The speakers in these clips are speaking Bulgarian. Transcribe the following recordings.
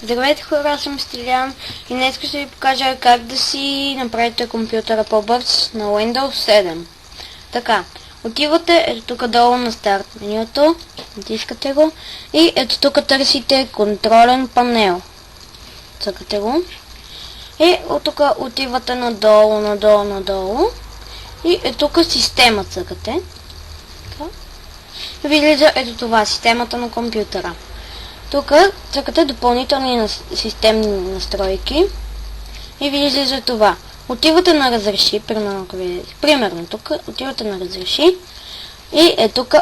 Здравейте хора, аз съм Стилян и днес ще ви покажа как да си направите компютъра по-бърз на Windows 7. Така, отивате ето тук долу на старт менюто, натискате го и ето тук търсите контролен панел. Цъкате го и от тук отивате надолу и ето тук система цъкате. Ви излиза ето това, системата на компютъра. Тук цъкате допълнителни системни настройки и ви излиза това. Отивате на разреши, примерно тук, отивате на разреши и ето тук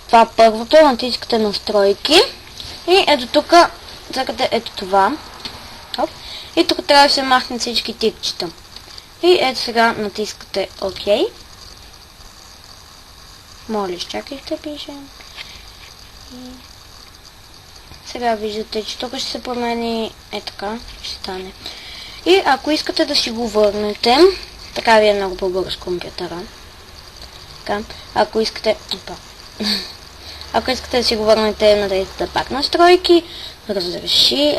това първото, натискате настройки и ето тук цъкате ето това. И тук трябва да се махнат всички тикчета. И ето сега натискате OK. Моля, изчакайте, пишем. Сега виждате, че тук ще се промени така, ще стане. И ако искате да си го върнете, така ви е много по-бърз компютъра. Така, ако искате да си го върнете, натискате пак настройки, разреши,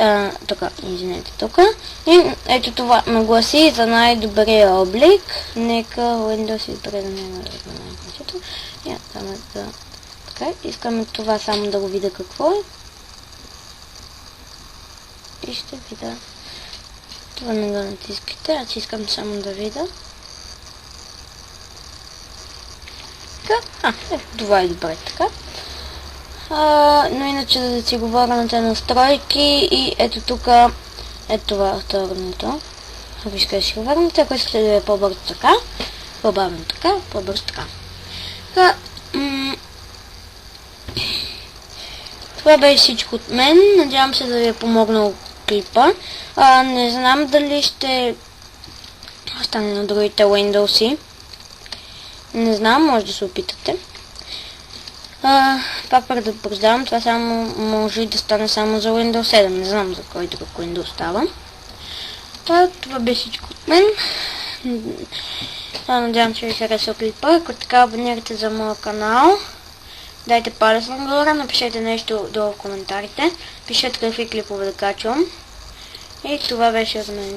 тук. И ето това нагласи за най-добрия облик. Нека Windows избере да не е на така, искаме това само да го видя какво е. И ще видя. Това не го натискате, аз искам само да видя. Така, това е добре така. Но иначе да си го върнете настройки и ето тук, ето това второто. Ако искате да си го върнете, ако искате да е по-бързо така, по-бавно така, по-бързо така. Това беше всичко от мен. Надявам се да ви е помогнал клипа. Не знам дали ще стане на другите Windows. Не знам, може да се опитате. Пак предупреждавам, това само може да стане само за Windows 7. Не знам за кой друг Windows става. Това беше всичко от мен. Надявам се, че ви хареса клипа. Ако така, абонирайте за моя канал. Дайте палец нагоре, напишете нещо долу в коментарите. Пишете какви клипове да качвам. И това беше от мен.